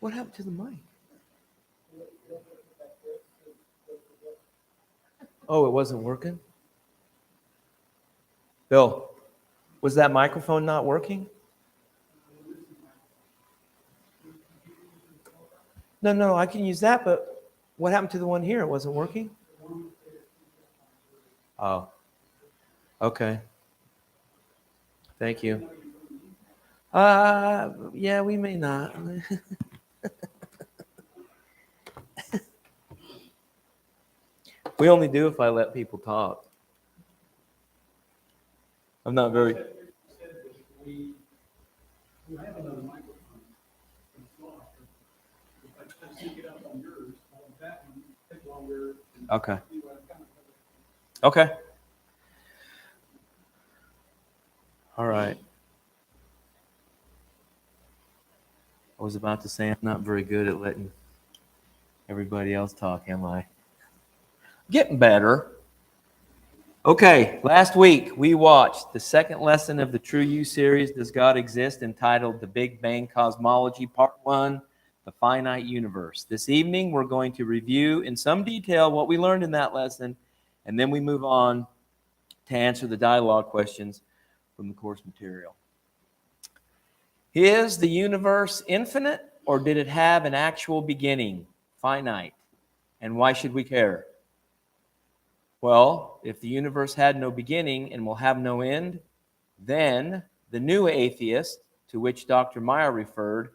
What happened to the mic? Oh, it wasn't working? Bill, was that microphone not working? No, I can use that, but what happened to the one here? It wasn't working? Oh, okay. Thank you. Yeah, we may not. We only do if I let people talk. I'm not very... Okay. Okay. All right. I was about to say I'm not very good at letting everybody else talk, am I? Getting better. Okay, last week we watched the second lesson of the True You series, Does God Exist?, entitled The Big Bang Cosmology, Part 1, The Finite Universe. This evening we're going to review in some detail what we learned in that lesson, and then we move on to answer the dialogue questions from the course material. Is the universe infinite, or did it have an actual beginning, finite? And why should we care? Well, if the universe had no beginning and will have no end, then the new atheist, to which Dr. Meyer referred,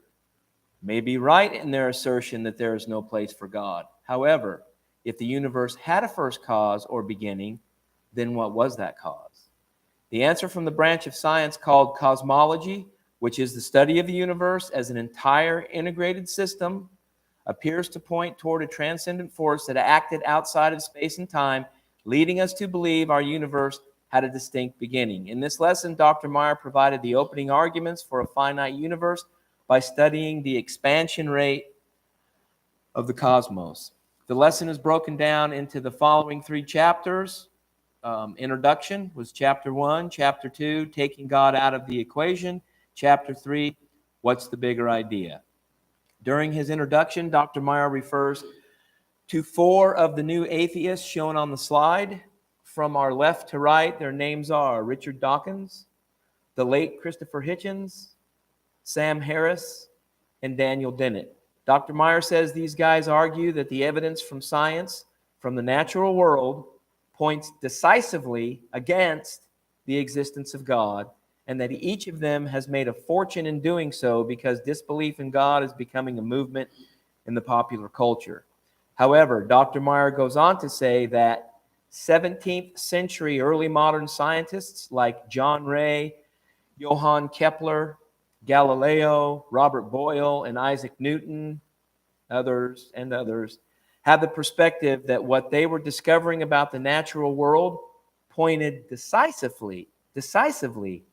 may be right in their assertion that there is no place for God. However, if the universe had a first cause or beginning, then what was that cause? The answer from the branch of science called cosmology, which is the study of the universe as an entire integrated system, appears to point toward a transcendent force that acted outside of space and time, leading us to believe our universe had a distinct beginning. In this lesson, Dr. Meyer provided the opening arguments for a finite universe by studying the expansion rate of the cosmos. The lesson is broken down into the following 3 chapters. Introduction was chapter 1. Chapter 2, taking God out of the equation. Chapter 3, what's the bigger idea? During his introduction, Dr. Meyer refers to 4 of the new atheists shown on the slide. From our left to right, their names are Richard Dawkins, the late Christopher Hitchens, Sam Harris, and Daniel Dennett. Dr. Meyer says these guys argue that the evidence from science, from the natural world, points decisively against the existence of God, and that each of them has made a fortune in doing so because disbelief in God is becoming a movement in the popular culture. However, Dr. Meyer goes on to say that 17th century early modern scientists like John Ray, Johann Kepler, Galileo, Robert Boyle, and Isaac Newton, others, have the perspective that what they were discovering about the natural world pointed decisively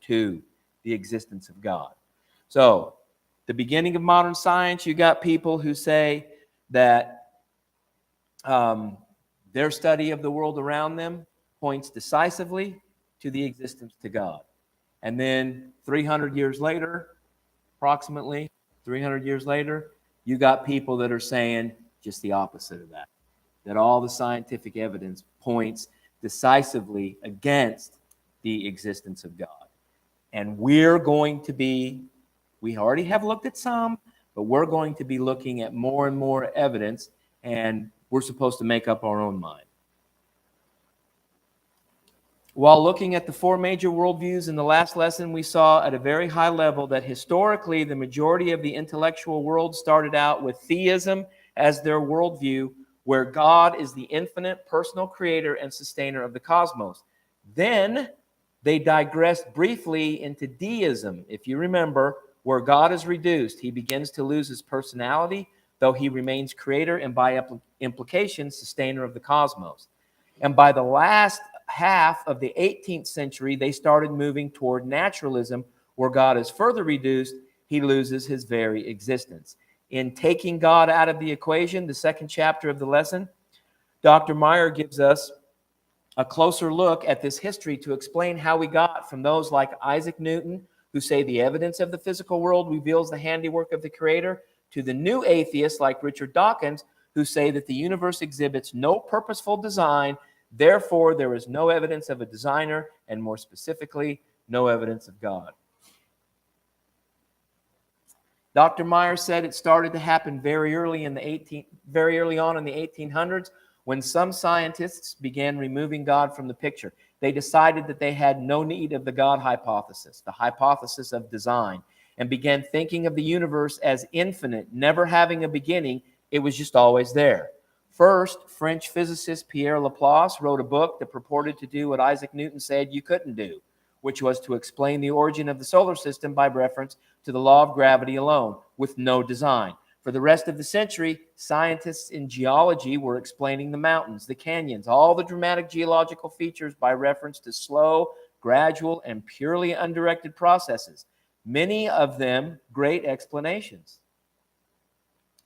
to the existence of God. So, the beginning of modern science, you got people who say that their study of the world around them points decisively to the existence of God. And then 300 years later, approximately 300 years later, you got people that are saying just the opposite of that, that all the scientific evidence points decisively against the existence of God. And we already have looked at some, but we're going to be looking at more and more evidence, and we're supposed to make up our own mind. While looking at the 4 major worldviews in the last lesson, we saw at a very high level that historically the majority of the intellectual world started out with theism as their worldview, where God is the infinite personal creator and sustainer of the cosmos. Then they digressed briefly into deism. If you remember, where God is reduced, he begins to lose his personality, though he remains creator and by implication sustainer of the cosmos. And by the last half of the 18th century, they started moving toward naturalism, where God is further reduced, he loses his very existence. In taking God out of the equation, the second chapter of the lesson, Dr. Meyer gives us a closer look at this history to explain how we got from those like Isaac Newton, who say the evidence of the physical world reveals the handiwork of the Creator, To the new atheists like Richard Dawkins, who say that the universe exhibits no purposeful design, therefore there is no evidence of a designer, and more specifically, no evidence of God. Dr. Meyer said it started to happen very early on in the 1800s, when some scientists began removing God from the picture. They decided that they had no need of the God hypothesis, the hypothesis of design, and began thinking of the universe as infinite, never having a beginning. It was just always there. First, French physicist Pierre Laplace wrote a book that purported to do what Isaac Newton said you couldn't do, which was to explain the origin of the solar system by reference to the law of gravity alone, with no design. For the rest of the century, scientists in geology were explaining the mountains, the canyons, all the dramatic geological features by reference to slow, gradual, and purely undirected processes, many of them great explanations.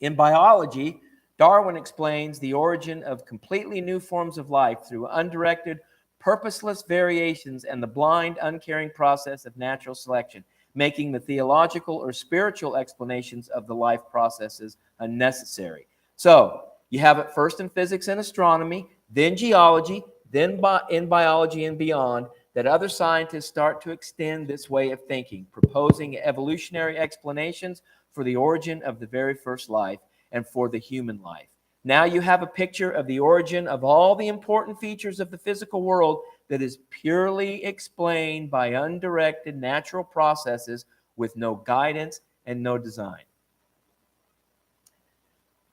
In biology, Darwin explains the origin of completely new forms of life through undirected, purposeless variations and the blind, uncaring process of natural selection, making the theological or spiritual explanations of the life processes unnecessary. So, you have it first in physics and astronomy, then geology, then in biology and beyond, that other scientists start to extend this way of thinking, proposing evolutionary explanations for the origin of the very first life and for the human life. Now you have a picture of the origin of all the important features of the physical world that is purely explained by undirected natural processes with no guidance and no design.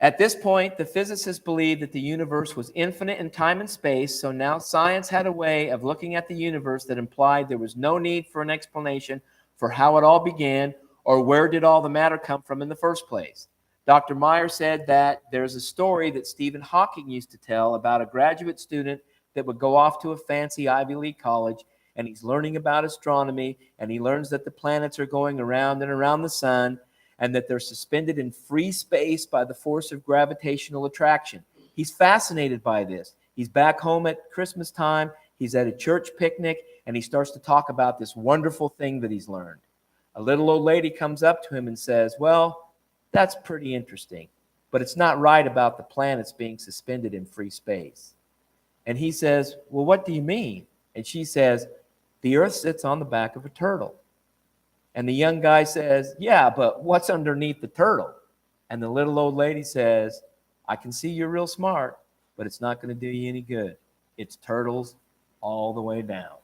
At this point, the physicists believed that the universe was infinite in time and space, so now science had a way of looking at the universe that implied there was no need for an explanation for how it all began or where did all the matter come from in the first place. Dr. Meyer said that there's a story that Stephen Hawking used to tell about a graduate student that would go off to a fancy Ivy League college, and he's learning about astronomy, and he learns that the planets are going around and around the sun, and that they're suspended in free space by the force of gravitational attraction. He's fascinated by this. He's back home at Christmas time, he's at a church picnic, and he starts to talk about this wonderful thing that he's learned. A little old lady comes up to him and says, "Well, that's pretty interesting, but it's not right about the planets being suspended in free space." And he says, "Well, what do you mean?" And she says, "The Earth sits on the back of a turtle." And the young guy says, "Yeah, but what's underneath the turtle?" And the little old lady says, "I can see you're real smart, but it's not going to do you any good. It's turtles all the way down."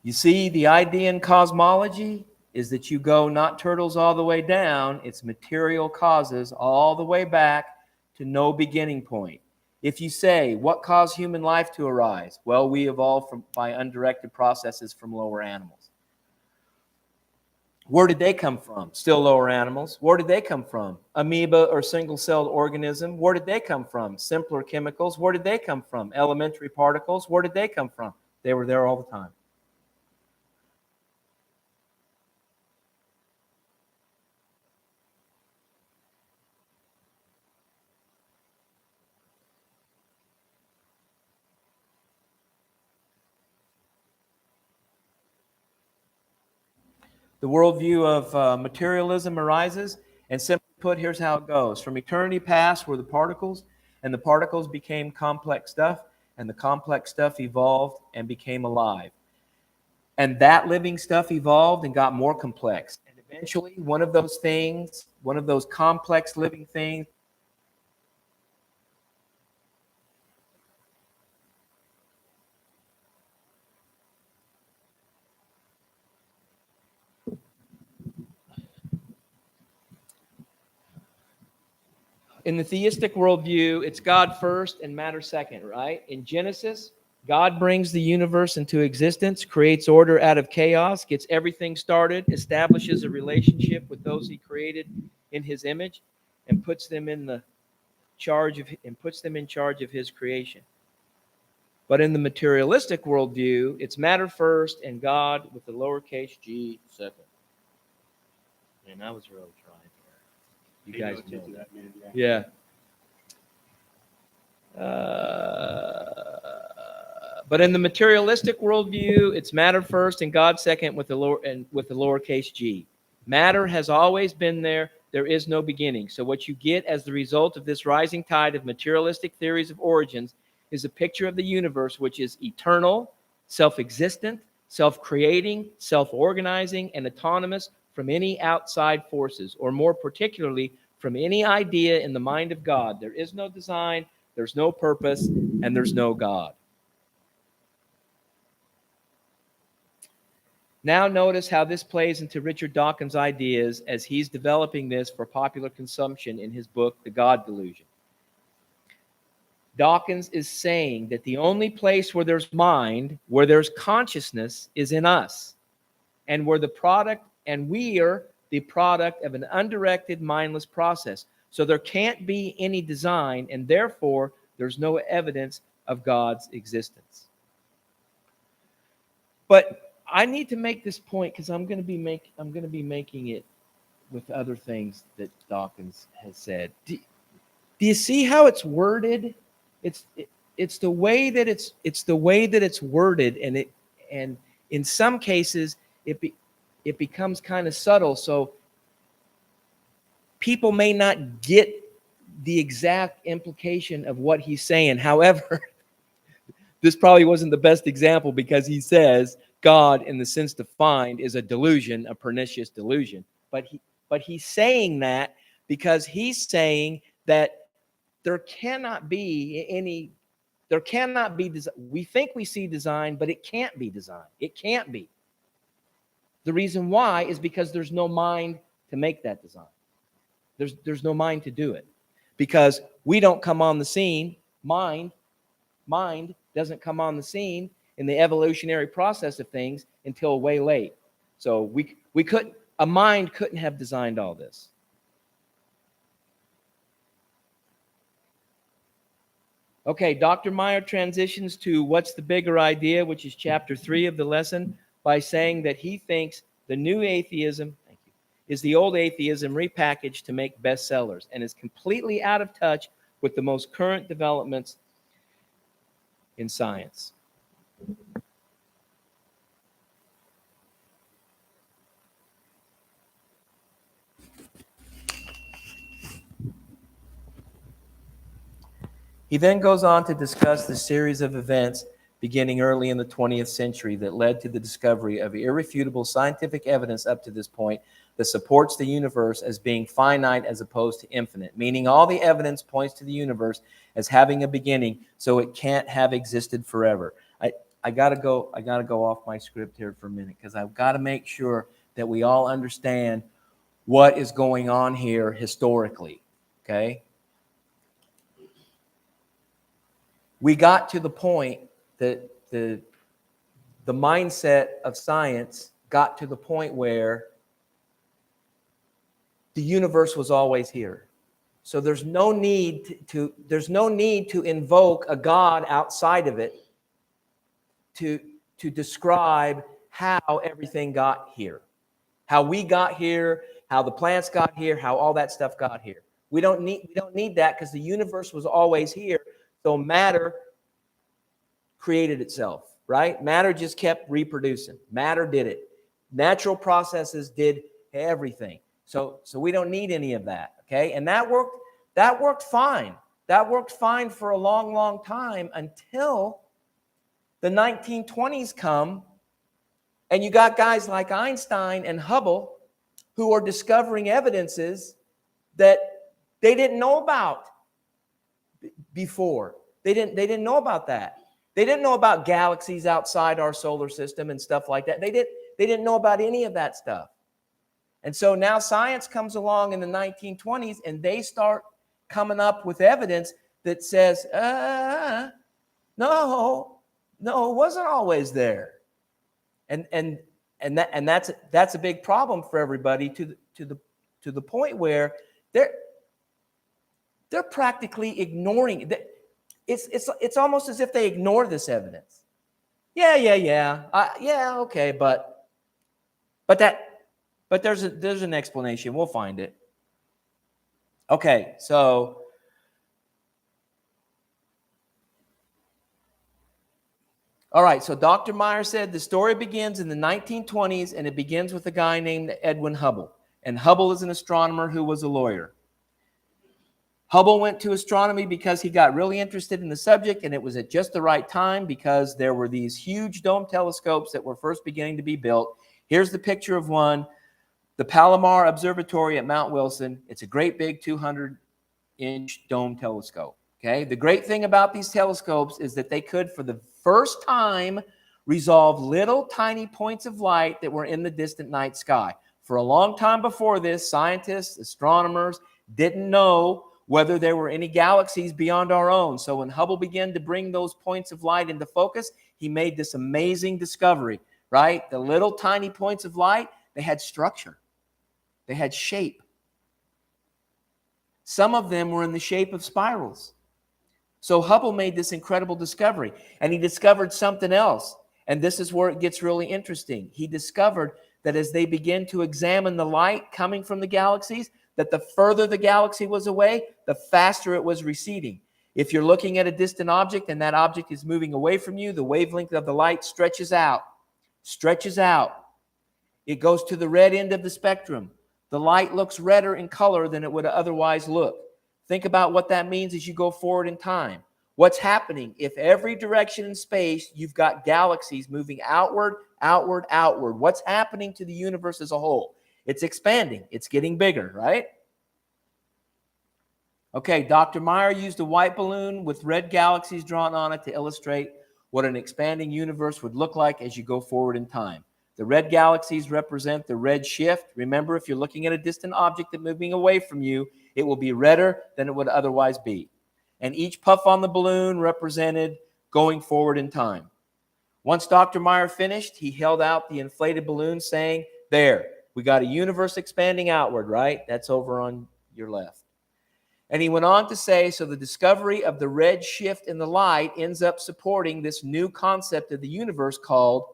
You see, the idea in cosmology is that you go not turtles all the way down, it's material causes all the way back to no beginning point. If you say, what caused human life to arise? Well, we evolved by undirected processes from lower animals. Where did they come from? Still lower animals. Where did they come from? Amoeba or single-celled organism. Where did they come from? Simpler chemicals. Where did they come from? Elementary particles. Where did they come from? They were there all the time. The worldview of materialism arises, and simply put, here's how it goes. From eternity past were the particles, and the particles became complex stuff, and the complex stuff evolved and became alive. And that living stuff evolved and got more complex. And eventually, one of those things, one of those complex living things, in the theistic worldview, it's God first and matter second, right? In Genesis, God brings the universe into existence, creates order out of chaos, gets everything started, establishes a relationship with those he created in his image, and puts them in charge of his creation. But in the materialistic worldview, it's matter first and God with the lowercase g second. And I was really trying. You guys know that. Yeah. But in the materialistic worldview, it's matter first and God second with the lowercase g. Matter has always been there. There is no beginning. So what you get as the result of this rising tide of materialistic theories of origins is a picture of the universe which is eternal, self-existent, self-creating, self-organizing, and autonomous from any outside forces, or more particularly, from any idea in the mind of God. There is no design, there's no purpose, and there's no God. Now notice how this plays into Richard Dawkins' ideas as he's developing this for popular consumption in his book, The God Delusion. Dawkins is saying that the only place where there's mind, where there's consciousness, is in us, and we are the product of an undirected, mindless process. So there can't be any design, and therefore there's no evidence of God's existence. But I need to make this point because I'm going to be making it with other things that Dawkins has said. Do you see how it's worded? It's the way that it's worded, and in some cases it becomes kind of subtle. So people may not get the exact implication of what he's saying. However, this probably wasn't the best example because he says God, in the sense defined, is a delusion, a pernicious delusion. But he's saying that because he's saying that there cannot be we think we see design, but it can't be design. It can't be. The reason why is because there's no mind to make that design. There's no mind to do it. Because we don't come on the scene, mind doesn't come on the scene in the evolutionary process of things until way late. So a mind couldn't have designed all this. Okay, Dr. Meyer transitions to what's the bigger idea, which is chapter 3 of the lesson, by saying that he thinks the new atheism is the old atheism repackaged to make bestsellers and is completely out of touch with the most current developments in science. He then goes on to discuss the series of events beginning early in the 20th century that led to the discovery of irrefutable scientific evidence up to this point that supports the universe as being finite as opposed to infinite, meaning all the evidence points to the universe as having a beginning, so it can't have existed forever. I gotta go off my script here for a minute because I've got to make sure that we all understand what is going on here historically. Okay? We got to the point that the mindset of science got to the point where the universe was always here. So there's no need to invoke a God outside of it to describe how everything got here, how we got here, how the plants got here, how all that stuff got here. We don't need that because the universe was always here. So matter created itself, right? Matter just kept reproducing. Matter did it. Natural processes did everything. So we don't need any of that, okay? And that worked fine. That worked fine for a long, long time until the 1920s come, and you got guys like Einstein and Hubble who are discovering evidences that they didn't know about before. They didn't know about that. They didn't know about galaxies outside our solar system and stuff like that. They didn't know about any of that stuff. And so now science comes along in the 1920s and they start coming up with evidence that says, no, it wasn't always there. And that's a big problem for everybody to the point where they're practically ignoring it. It's almost as if they ignore this evidence. Okay, but there's an explanation. We'll find it. Okay, so All right, so Dr. Meyer said the story begins in the 1920s, and it begins with a guy named Edwin Hubble. And Hubble is an astronomer who was a lawyer. Hubble went to astronomy because he got really interested in the subject, and it was at just the right time because there were these huge dome telescopes that were first beginning to be built. Here's the picture of one, the Palomar Observatory at Mount Wilson. It's a great big 200-inch dome telescope. Okay, the great thing about these telescopes is that they could, for the first time, resolve little tiny points of light that were in the distant night sky. For a long time before this, scientists, astronomers didn't know whether there were any galaxies beyond our own. So when Hubble began to bring those points of light into focus, he made this amazing discovery, right? The little tiny points of light, they had structure. They had shape. Some of them were in the shape of spirals. So Hubble made this incredible discovery, and he discovered something else. And this is where it gets really interesting. He discovered that as they began to examine the light coming from the galaxies, that the further the galaxy was away, the faster it was receding. If you're looking at a distant object and that object is moving away from you, the wavelength of the light stretches out. It goes to the red end of the spectrum. The light looks redder in color than it would otherwise look. Think about what that means as you go forward in time. What's happening? If every direction in space, you've got galaxies moving outward, outward, outward. What's happening to the universe as a whole? It's expanding. It's getting bigger, right? Okay, Dr. Meyer used a white balloon with red galaxies drawn on it to illustrate what an expanding universe would look like as you go forward in time. The red galaxies represent the red shift. Remember, if you're looking at a distant object that's moving away from you, it will be redder than it would otherwise be. And each puff on the balloon represented going forward in time. Once Dr. Meyer finished, he held out the inflated balloon saying, there, we got a universe expanding outward, right? That's over on your left. And he went on to say, so the discovery of the red shift in the light ends up supporting this new concept of the universe called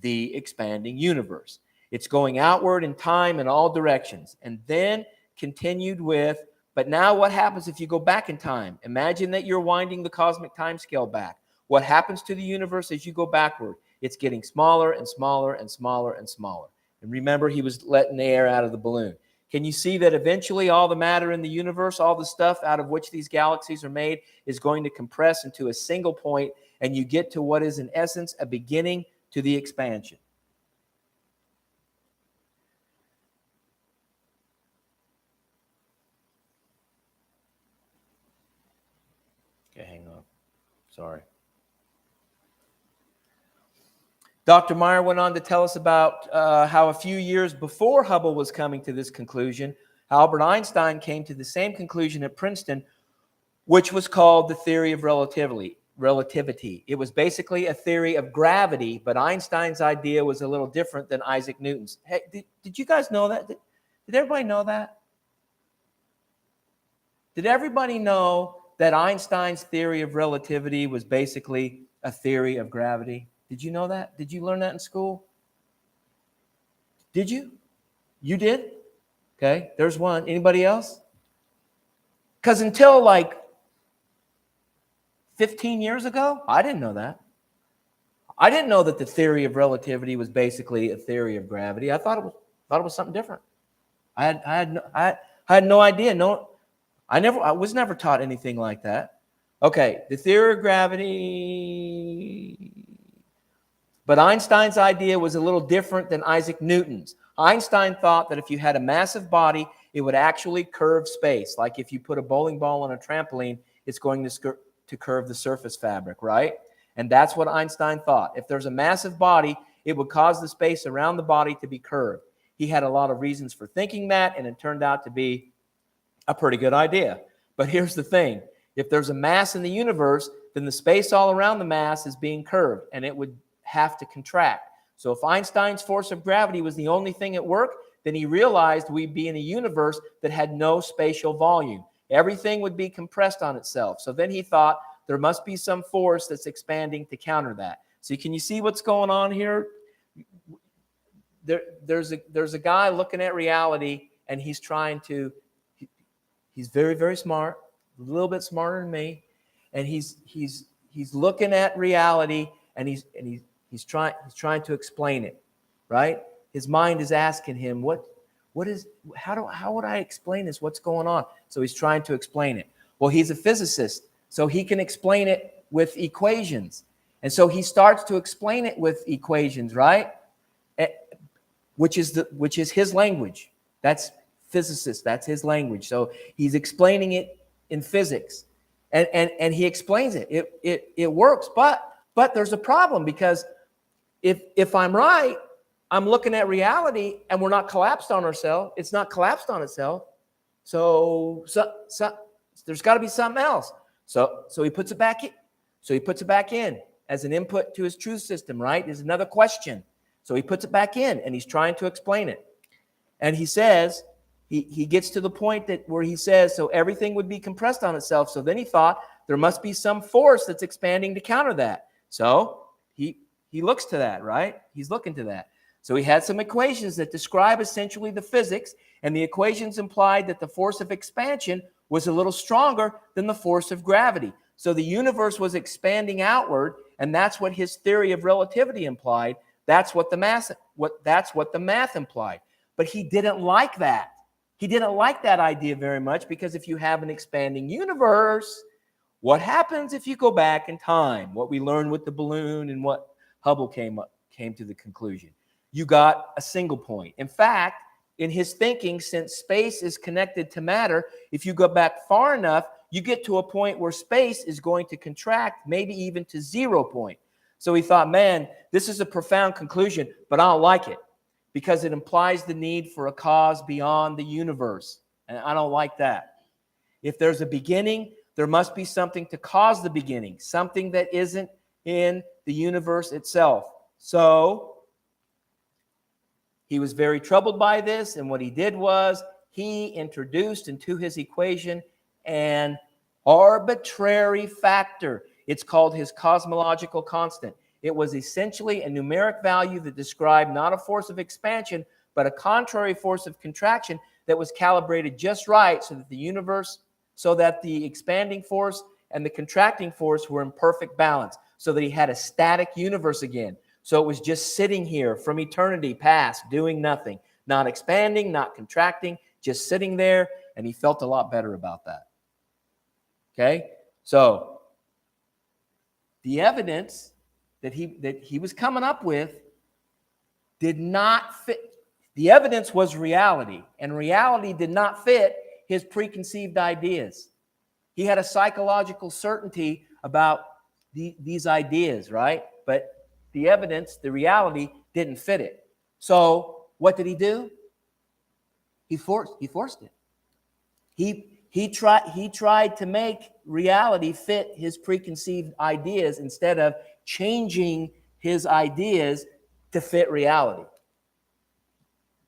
the expanding universe. It's going outward in time in all directions. And then continued with, but now what happens if you go back in time? Imagine that you're winding the cosmic time scale back. What happens to the universe as you go backward? It's getting smaller and smaller and smaller and smaller. And remember, he was letting the air out of the balloon. Can you see that eventually all the matter in the universe, all the stuff out of which these galaxies are made, is going to compress into a single point, and you get to what is in essence a beginning to the expansion? Okay, hang on. Sorry. Dr. Meyer went on to tell us about how a few years before Hubble was coming to this conclusion, Albert Einstein came to the same conclusion at Princeton, which was called the theory of relativity. It was basically a theory of gravity, but Einstein's idea was a little different than Isaac Newton's. Hey, did you guys know that? Did everybody know that? Did everybody know that Einstein's theory of relativity was basically a theory of gravity? Did you know that? Did you learn that in school? Did you? You did? Okay, there's one. Anybody else? Because until like 15 years ago, I didn't know that. I didn't know that the theory of relativity was basically a theory of gravity. I thought it was something different. I had no idea. I was never taught anything like that. Okay, the theory of gravity. But Einstein's idea was a little different than Isaac Newton's. Einstein thought that if you had a massive body, it would actually curve space. Like if you put a bowling ball on a trampoline, it's going to curve the surface fabric, right? And that's what Einstein thought. If there's a massive body, it would cause the space around the body to be curved. He had a lot of reasons for thinking that, and it turned out to be a pretty good idea. But here's the thing. If there's a mass in the universe, then the space all around the mass is being curved, and it would have to contract. So if Einstein's force of gravity was the only thing at work, then he realized we'd be in a universe that had no spatial volume. Everything would be compressed on itself. So then he thought there must be some force that's expanding to counter that. So can you see what's going on here? There's a guy looking at reality, and he's very, very smart, a little bit smarter than me, and he's looking at reality, and he's trying to explain it, right? His mind is asking him, how would I explain this? What's going on? So he's trying to explain it. Well, he's a physicist, so he can explain it with equations. And so he starts to explain it with equations, right? Which is his language. That's physicist, that's his language. So he's explaining it in physics. And he explains it. It works, but there's a problem, because if I'm right, I'm looking at reality and we're not collapsed on ourselves. It's not collapsed on itself. So there's got to be something else. So he puts it back in. So he puts it back in as an input to his truth system, right? There's another question. So he puts it back in and he's trying to explain it. And he says, he gets to the point where he says, so everything would be compressed on itself. So then he thought there must be some force that's expanding to counter that. So he looks to that, right? He's looking to that. So he had some equations that describe essentially the physics, and the equations implied that the force of expansion was a little stronger than the force of gravity. So the universe was expanding outward, and that's what his theory of relativity implied. That's what the math implied. But he didn't like that. He didn't like that idea very much, because if you have an expanding universe, what happens if you go back in time? What we learned with the balloon and what Hubble came to the conclusion. You got a single point. In fact, in his thinking, since space is connected to matter, if you go back far enough, you get to a point where space is going to contract, maybe even to 0 point. So he thought, man, this is a profound conclusion, but I don't like it, because it implies the need for a cause beyond the universe. And I don't like that. If there's a beginning, there must be something to cause the beginning, something that isn't in the universe itself. So he was very troubled by this, and what he did was he introduced into his equation an arbitrary factor. It's called his cosmological constant. It was essentially a numeric value that described not a force of expansion, but a contrary force of contraction that was calibrated just right so that the expanding force and the contracting force were in perfect balance, so that he had a static universe again. So it was just sitting here from eternity past, doing nothing, not expanding, not contracting, just sitting there, and he felt a lot better about that. Okay? So the evidence that he was coming up with did not fit. The evidence was reality, and reality did not fit his preconceived ideas. He had a psychological certainty about these ideas, right? But the evidence, the reality, didn't fit it. So what did he do? He forced it. He tried to make reality fit his preconceived ideas instead of changing his ideas to fit reality.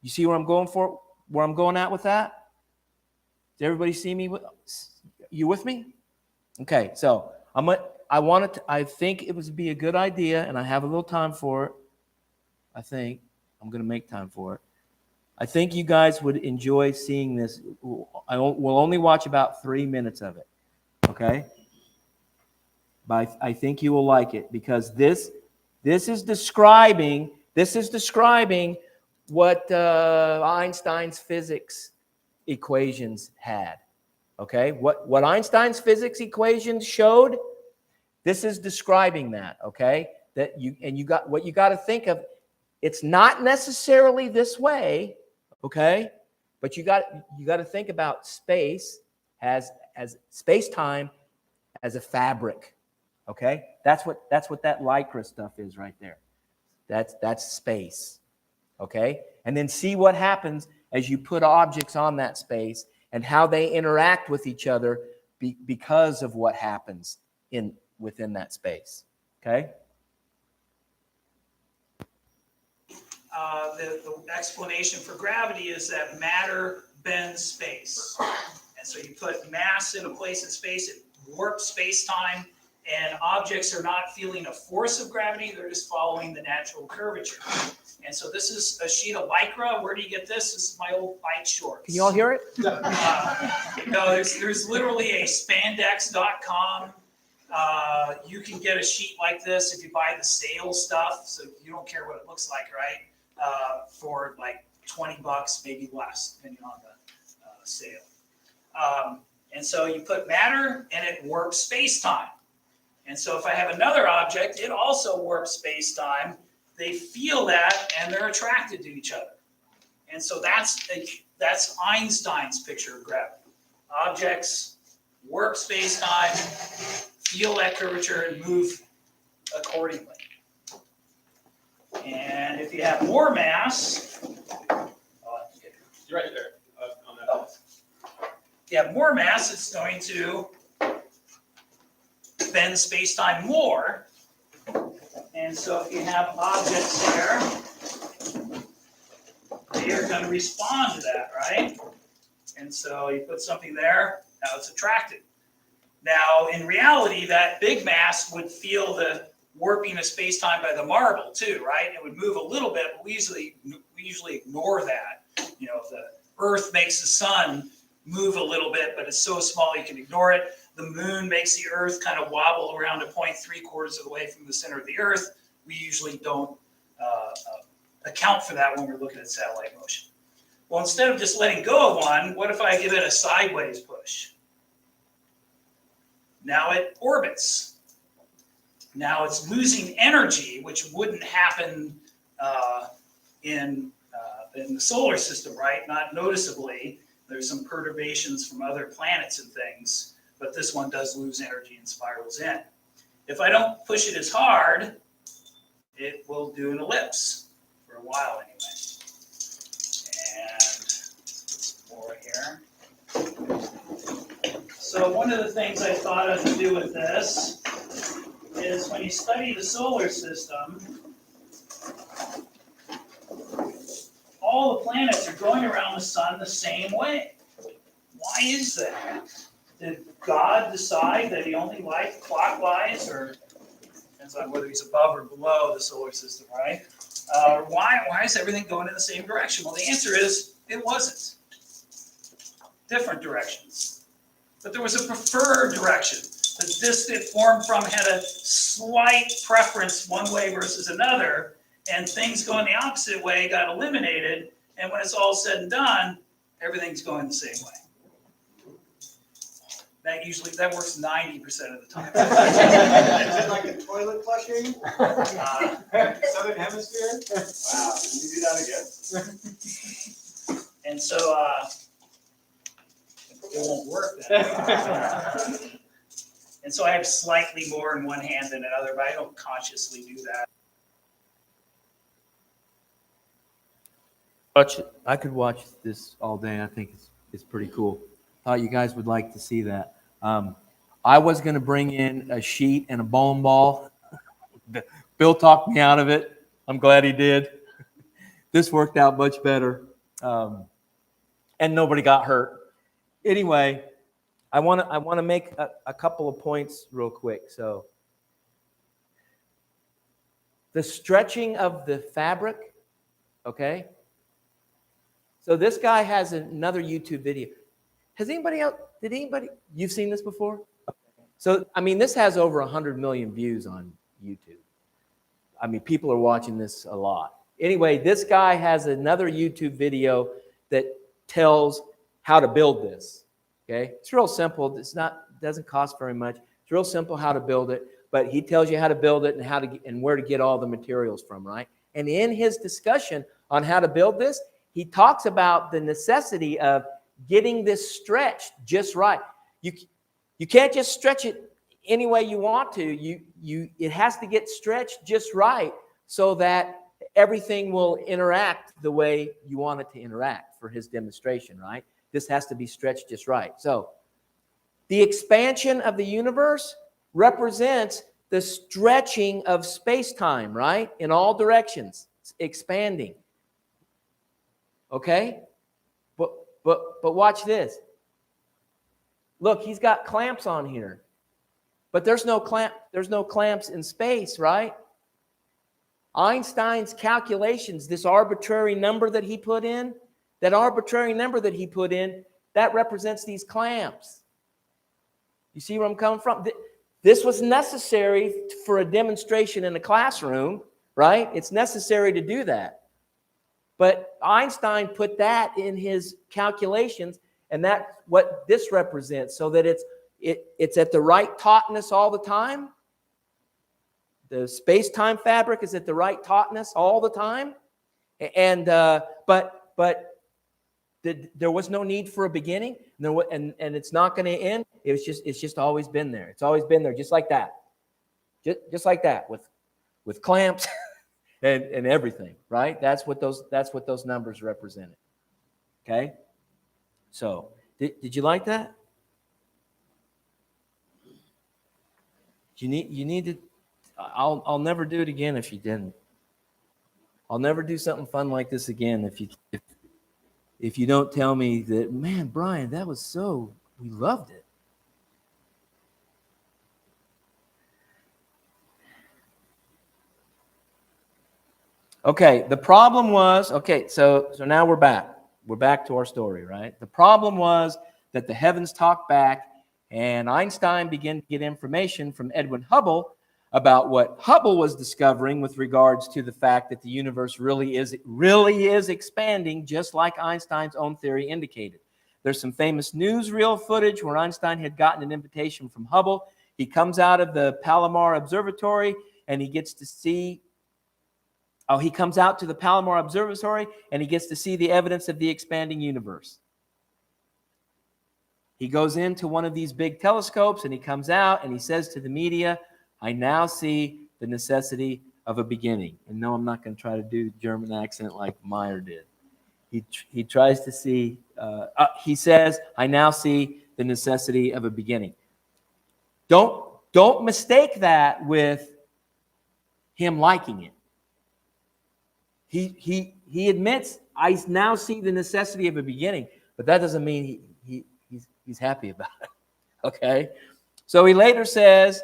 You see where I'm going at with that? Does everybody see me? You with me? Okay, so I think it would be a good idea, and I have a little time for it. I think I'm going to make time for it. I think you guys would enjoy seeing this. I will only watch about 3 minutes of it, okay? But I think you will like it, because this is describing what Einstein's physics equations had. Okay, what Einstein's physics equations showed, this is describing that. Okay, what you got to think of. It's not necessarily this way. Okay, but you got to think about space as space-time as a fabric. Okay, that's what that lycra stuff is right there. That's space. Okay, and then see what happens as you put objects on that space and how they interact with each other because of what happens within that space. Okay. The explanation for gravity is that matter bends space, and so you put mass in a place in space, it warps space-time, and objects are not feeling a force of gravity, they're just following the natural curvature. And so this is a sheet of lycra. Where do you get this? This is my old bike shorts. Can you all hear it? No, there's literally a spandex.com You can get a sheet like this if you buy the sale stuff, so you don't care what it looks like, right? For like $20, maybe less, depending on the sale. And so you put matter, and it warps space-time. And so if I have another object, it also warps space-time. They feel that, and they're attracted to each other. And so that's Einstein's picture of gravity. Objects warp space-time, feel that curvature, and move accordingly. And if you have more mass, You're right there on that. oh, if you have more mass, it's going to bend space-time more. And so if you have objects there, they are going to respond to that, right? And so you put something there, now it's attracted. Now, in reality, that big mass would feel the warping of space-time by the marble too, right? It would move a little bit, but we usually ignore that. You know, the Earth makes the sun move a little bit, but it's so small you can ignore it. The moon makes the Earth kind of wobble around a point 3/4 of the way from the center of the Earth. We usually don't account for that when we're looking at satellite motion. Well, instead of just letting go of one, what if I give it a sideways push? Now it orbits. Now it's losing energy, which wouldn't happen in the solar system, right? Not noticeably. There's some perturbations from other planets and things, but this one does lose energy and spirals in. If I don't push it as hard, it will do an ellipse for a while anyway. And more here. So one of the things I thought of to do with this is when you study the solar system, all the planets are going around the sun the same way. Why is that? Did God decide that he only liked clockwise, or depends on whether he's above or below the solar system, right? Why is everything going in the same direction? Well, the answer is it wasn't. Different directions. But there was a preferred direction. The disk it formed from had a slight preference one way versus another, and things going the opposite way got eliminated, and when it's all said and done, everything's going the same way. That works 90% of the time. Is it like a toilet flushing? Southern hemisphere? Wow, can you do that again? And so it won't work then. And so I have slightly more in one hand than another, but I don't consciously do that. I could watch this all day. I think it's pretty cool. Thought you guys would like to see that. I was going to bring in a sheet and a bowling ball. Bill talked me out of it. I'm glad he did. This worked out much better, and nobody got hurt. Anyway, I want to make a couple of points real quick. So, the stretching of the fabric, okay? So this guy has another YouTube video. Has anybody else, you've seen this before? So, I mean, this has over 100 million views on YouTube. I mean, people are watching this a lot. Anyway, this guy has another YouTube video that tells how to build this, okay? It's real simple. Doesn't cost very much. It's real simple how to build it, but he tells you how to build it and where to get all the materials from, right? And in his discussion on how to build this, he talks about the necessity of getting this stretched just right. You can't just stretch it any way you want to. It has to get stretched just right so that everything will interact the way you want it to interact for his demonstration, right? This has to be stretched just right. So the expansion of the universe represents the stretching of space-time, right? In all directions, it's expanding. Okay? But watch this. Look, he's got clamps on here. But there's no clamps in space, right? Einstein's calculations, this arbitrary number that he put in, that represents these clamps. You see where I'm coming from? This was necessary for a demonstration in a classroom, right? It's necessary to do that. But Einstein put that in his calculations, and that's what this represents, so that it's at the right tautness all the time. The space-time fabric is at the right tautness all the time. And but there was no need for a beginning, and it's not going to end. It's just always been there. It's always been there, just like that, just like that, with clamps and everything, right? That's what those numbers represented. Okay, so did you like that? You need to. I'll never do it again if you didn't. I'll never do something fun like this again if you don't tell me that, man, Brian, that was so, we loved it. Okay, the problem was, okay, so now we're back. We're back to our story, right? The problem was that the heavens talked back, and Einstein began to get information from Edwin Hubble about what Hubble was discovering with regards to the fact that the universe really is expanding, just like Einstein's own theory indicated. There's some famous newsreel footage where Einstein had gotten an invitation from Hubble. He comes out of the Palomar Observatory and he gets to see, he comes out to the Palomar Observatory and he gets to see the evidence of the expanding universe. He goes into one of these big telescopes and he comes out and he says to the media, I now see the necessity of a beginning. And no, I'm not going to try to do the German accent like Meyer did. He tries to see, he says, I now see the necessity of a beginning. Don't mistake that with him liking it. He admits, I now see the necessity of a beginning, but that doesn't mean he's happy about it. Okay? So he later says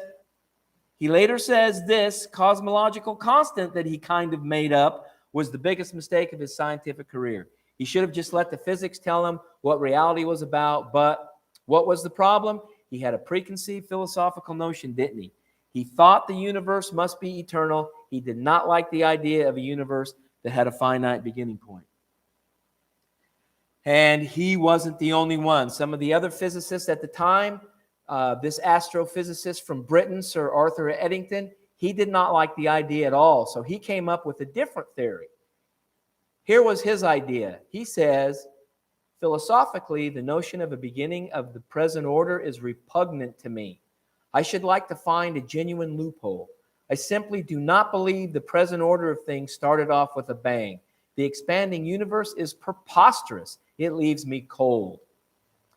this cosmological constant that he kind of made up was the biggest mistake of his scientific career. He should have just let the physics tell him what reality was about. But what was the problem? He had a preconceived philosophical notion, didn't he? He thought the universe must be eternal. He did not like the idea of a universe that had a finite beginning point. And he wasn't the only one. Some of the other physicists at the time, this astrophysicist from Britain, Sir Arthur Eddington, he did not like the idea at all. So he came up with a different theory. Here was his idea. He says, philosophically, the notion of a beginning of the present order is repugnant to me. I should like to find a genuine loophole. I simply do not believe the present order of things started off with a bang. The expanding universe is preposterous. It leaves me cold.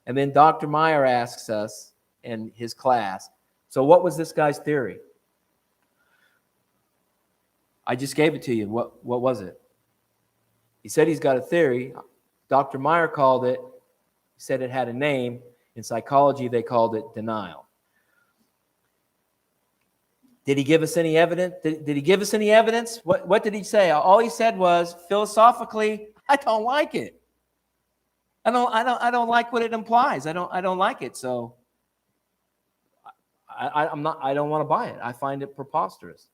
And then Dr. Meyer asks us in his class, so what was this guy's theory? I just gave it to you. What was it? He said he's got a theory. Dr. Meyer called it, said it had a name. In psychology, they called it denial. Did he give us any evidence? Did he give us any evidence? What did he say? All he said was, philosophically, I don't like it. I don't like what it implies. I don't like it. So I don't want to buy it. I find it preposterous.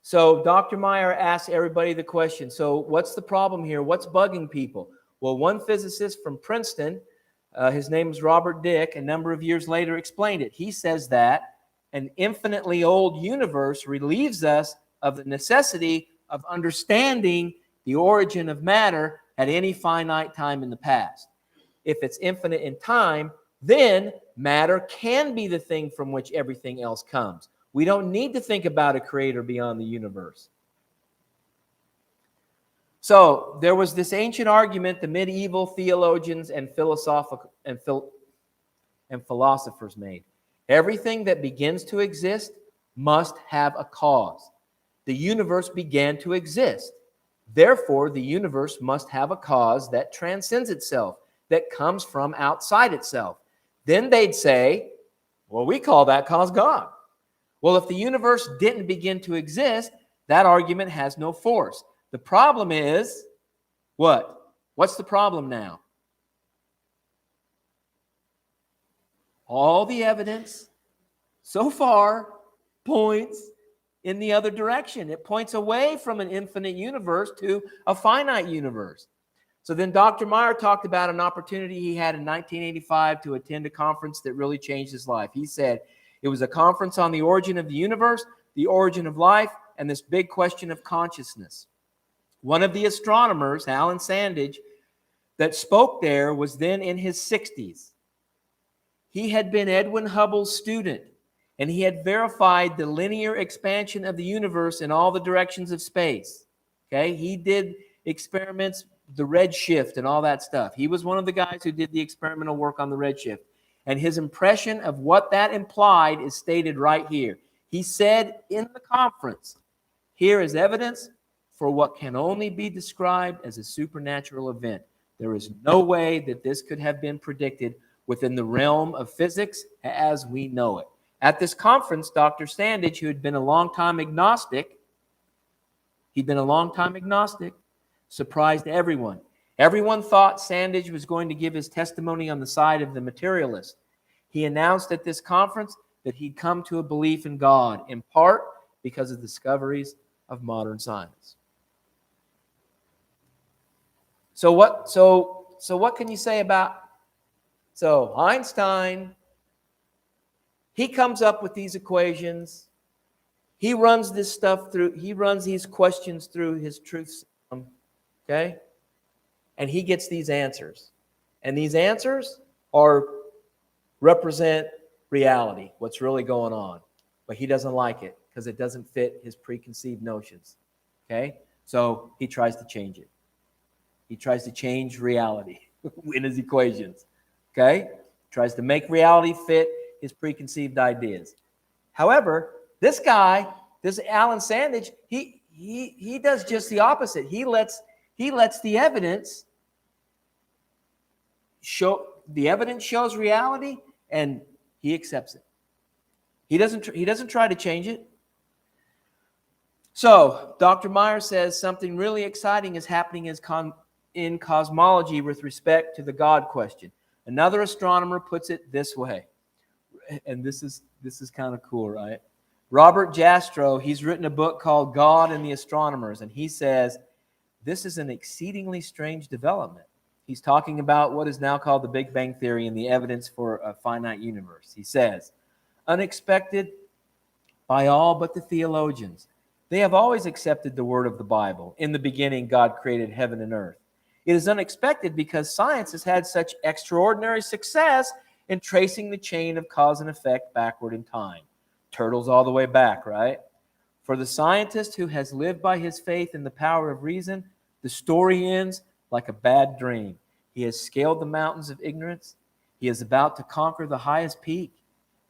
So Dr. Meyer asked everybody the question, so what's the problem here? What's bugging people? Well, one physicist from Princeton, his name is Robert Dicke, a number of years later explained it. He says that an infinitely old universe relieves us of the necessity of understanding the origin of matter at any finite time in the past. If it's infinite in time, then matter can be the thing from which everything else comes. We don't need to think about a creator beyond the universe. So there was this ancient argument the medieval theologians and philosophers made. Everything that begins to exist must have a cause. The universe began to exist. Therefore, the universe must have a cause that transcends itself, that comes from outside itself. Then they'd say, well, we call that cause God. Well, if the universe didn't begin to exist, that argument has no force. The problem is, what? What's the problem now? all the evidence so far points in the other direction. It points away from an infinite universe to a finite universe. So then Dr. Meyer talked about an opportunity he had in 1985 to attend a conference that really changed his life. He said it was a conference on the origin of the universe, the origin of life, and this big question of consciousness. One of the astronomers, Alan Sandage, that spoke there was then in his 60s. He had been Edwin Hubble's student, and he had verified the linear expansion of the universe in all the directions of space. Okay, he did experiments, the redshift and all that stuff. He was one of the guys who did the experimental work on the redshift. And his impression of what that implied is stated right here. He said in the conference, here is evidence for what can only be described as a supernatural event. There is no way that this could have been predicted within the realm of physics as we know it. At this conference, Dr. Sandage, who had been a long-time agnostic, surprised everyone. Everyone thought Sandage was going to give his testimony on the side of the materialist. He announced at this conference that he'd come to a belief in God, in part because of the discoveries of modern science. So what can you say about Einstein? He comes up with these equations. He runs this stuff through, he runs these questions through his truth system, okay? And he gets these answers. And these answers represent reality, what's really going on. But he doesn't like it because it doesn't fit his preconceived notions, okay? So he tries to change it. He tries to change reality in his equations, okay? Tries to make reality fit his preconceived ideas. However, this guy, this Alan Sandage, he does just the opposite. He lets the evidence show, the evidence shows reality, and he accepts it. He doesn't try to change it. So Dr. Meyer says something really exciting is happening in cosmology with respect to the God question. Another astronomer puts it this way, and this is kind of cool, right? Robert Jastrow, he's written a book called God and the Astronomers, and he says, this is an exceedingly strange development. He's talking about what is now called the Big Bang Theory and the evidence for a finite universe. He says, unexpected by all but the theologians. They have always accepted the word of the Bible. In the beginning, God created heaven and earth. It is unexpected because science has had such extraordinary success in tracing the chain of cause and effect backward in time. Turtles all the way back, right? For the scientist who has lived by his faith in the power of reason, the story ends like a bad dream. He has scaled the mountains of ignorance. He is about to conquer the highest peak.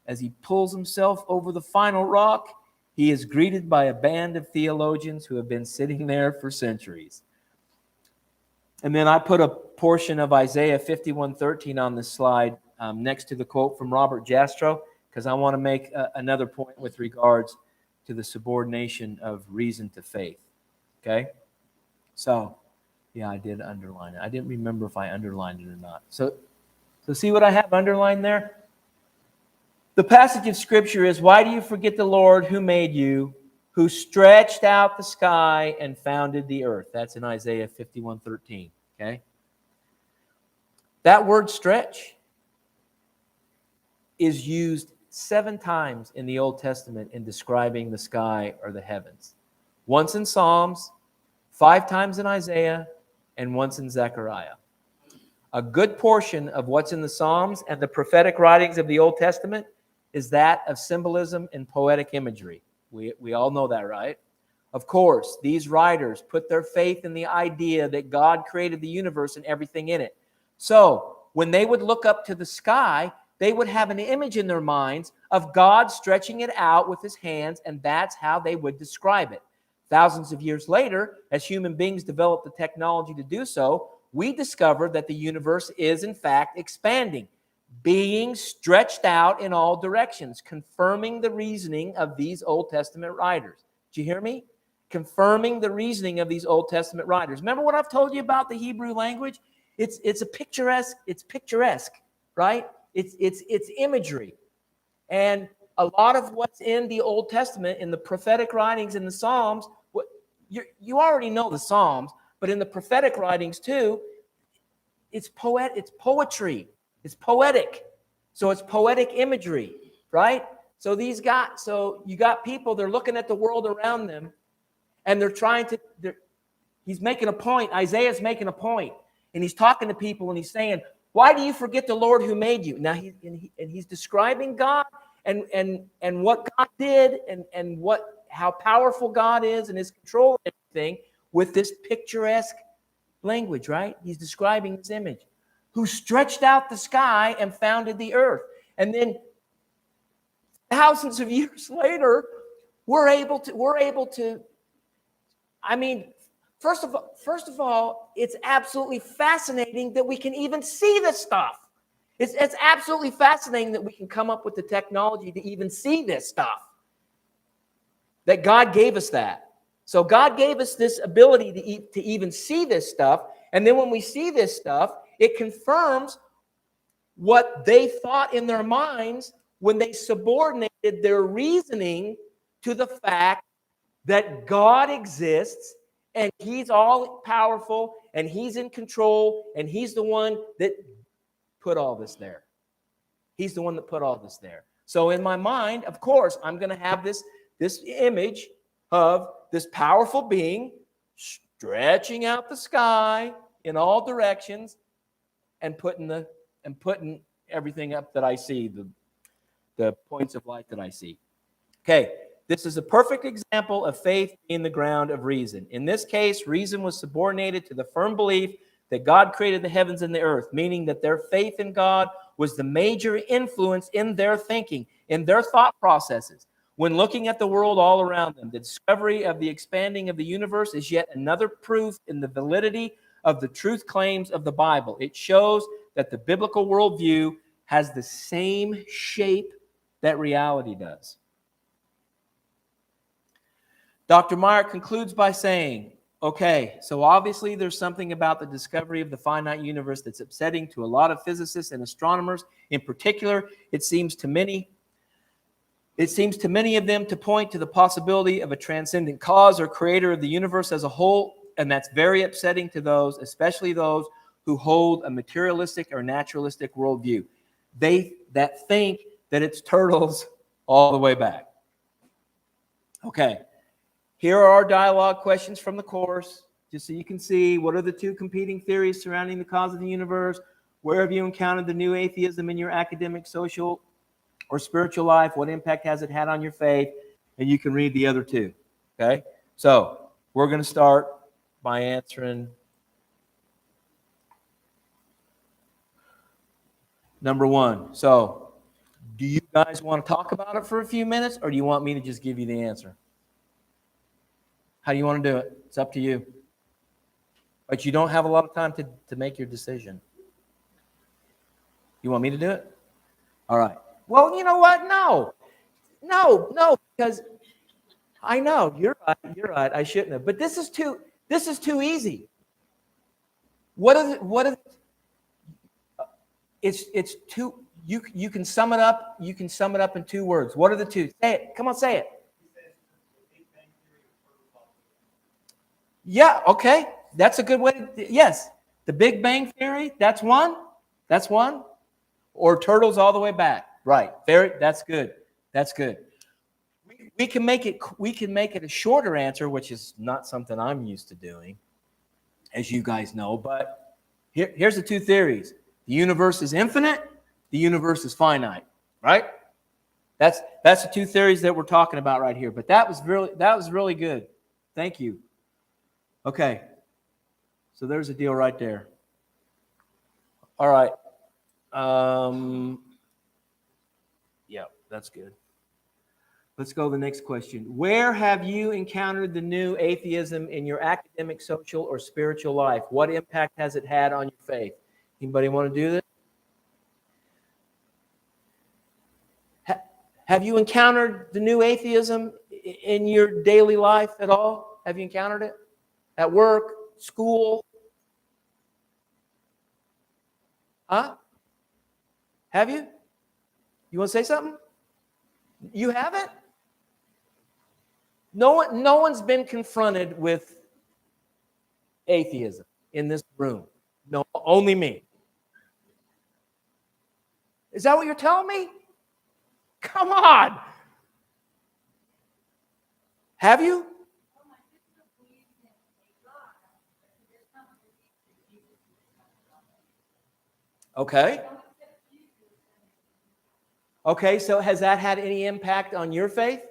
As he pulls himself over the final rock, he is greeted by a band of theologians who have been sitting there for centuries. And then I put a portion of Isaiah 51:13 on this slide next to the quote from Robert Jastrow, because I want to make another point with regards to the subordination of reason to faith. Okay? So, yeah, I did underline it. I didn't remember if I underlined it or not. So see what I have underlined there? The passage of Scripture is, why do you forget the Lord who made you, who stretched out the sky and founded the earth? That's in Isaiah 51:13. Okay? That word stretch is used 7 times in the Old Testament in describing the sky or the heavens. Once in Psalms, 5 times in Isaiah, and once in Zechariah. A good portion of what's in the Psalms and the prophetic writings of the Old Testament is that of symbolism and poetic imagery. We all know that, right? Of course, these writers put their faith in the idea that God created the universe and everything in it. So, when they would look up to the sky, they would have an image in their minds of God stretching it out with his hands, and that's how they would describe it. Thousands of years later, as human beings developed the technology to do so, we discovered that the universe is, in fact, expanding, being stretched out in all directions, confirming the reasoning of these Old Testament writers. Did you hear me? Confirming the reasoning of these Old Testament writers. Remember what I've told you about the Hebrew language? It's picturesque, right? It's imagery. And a lot of what's in the Old Testament, in the prophetic writings, in the Psalms, you already know the Psalms, but in the prophetic writings too, it's poetry. It's poetic. So it's poetic imagery, right? So you got people, they're looking at the world around them, and he's making a point. Isaiah's making a point, and he's talking to people, and he's saying, why do you forget the Lord who made you? Now he's describing God and what God did and how powerful God is and his control and everything with this picturesque language, right? He's describing this image. Who stretched out the sky and founded the earth. And then thousands of years later, we're able to, I mean, first of all, it's absolutely fascinating that we can even see this stuff. It's absolutely fascinating that we can come up with the technology to even see this stuff. That God gave us that. So God gave us this ability to even see this stuff. And then when we see this stuff, it confirms what they thought in their minds when they subordinated their reasoning to the fact that God exists and he's all powerful and he's in control and he's the one that put all this there. He's the one that put all this there. So in my mind, of course, I'm going to have this image of this powerful being stretching out the sky in all directions and putting everything up that I see, the points of light that I see. Okay, this is a perfect example of faith being the ground of reason. In this case, reason was subordinated to the firm belief that God created the heavens and the earth, meaning that their faith in God was the major influence in their thinking, in their thought processes. When looking at the world all around them, the discovery of the expanding of the universe is yet another proof in the validity of the truth claims of the Bible. It shows that the biblical worldview has the same shape that reality does. Dr. Meyer concludes by saying, okay, so obviously there's something about the discovery of the finite universe that's upsetting to a lot of physicists and astronomers. In particular, it seems to many of them to point to the possibility of a transcendent cause or creator of the universe as a whole, and that's very upsetting to those, especially those who hold a materialistic or naturalistic worldview. They think that it's turtles all the way back. Okay. Here are our dialogue questions from the course, just so you can see what are the two competing theories surrounding the cause of the universe. Where have you encountered the new atheism in your academic, social, or spiritual life? What impact has it had on your faith? And you can read the other two. Okay? So we're going to start by answering number one. So do you guys want to talk about it for a few minutes, or do you want me to just give you the answer? How do you want to do it? It's up to you. But you don't have a lot of time to make your decision. You want me to do it? All right. Well, you know what? No, because I know you're right. I shouldn't have. But this is too easy. It's too. You can sum it up. You can sum it up in two words. What are the two? Say it. Come on, say it. Yeah, okay. That's a good way to, yes. The Big Bang Theory, that's one. That's one. Or turtles all the way back. Right. That's good. That's good. We can make it a shorter answer, which is not something I'm used to doing, as you guys know, but here's the two theories. The universe is infinite, the universe is finite, right? That's the two theories that we're talking about right here. But that was really good. Thank you. Okay, so there's a deal right there. All right. Yeah, that's good. Let's go to the next question. Where have you encountered the new atheism in your academic, social, or spiritual life? What impact has it had on your faith? Anybody want to do this? Have you encountered the new atheism in your daily life at all? Have you encountered it? At work, school? Huh? Have you? You want to say something? You haven't? No one's been confronted with atheism in this room. No, only me. Is that what you're telling me? Come on. Have you? Okay. Okay, so has that had any impact on your faith?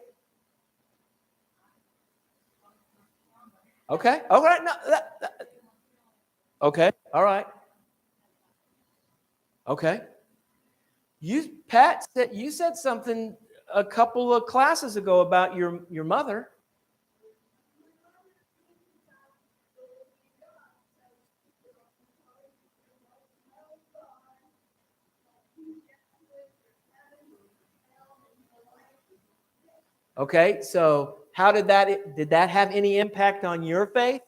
Okay. All right. No, okay. All right. Okay. Pat, you said something a couple of classes ago about your mother. Okay, so how did that have any impact on your faith?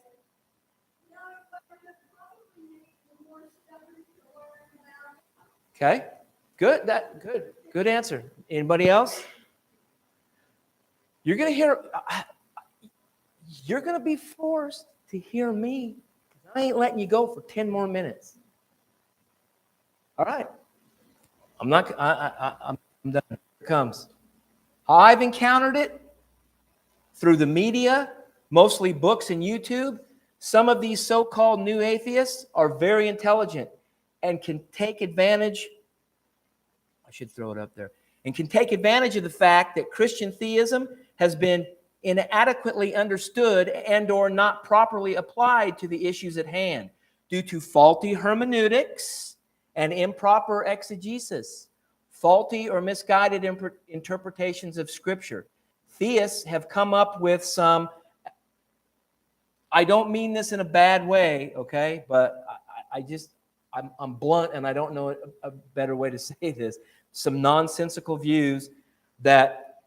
Okay, good. Good answer. Anybody else? You're gonna be forced to hear me. I ain't letting you go for 10 more minutes. All right. I'm done. Here it comes. I've encountered it through the media, mostly books and YouTube. Some of these so-called new atheists are very intelligent and can take advantage. I should throw it up there. And can take advantage of the fact that Christian theism has been inadequately understood and or not properly applied to the issues at hand due to faulty hermeneutics and improper exegesis, faulty or misguided interpretations of Scripture. Theists have come up with some, I don't mean this in a bad way, okay, but I'm blunt and I don't know a better way to say this, some nonsensical views that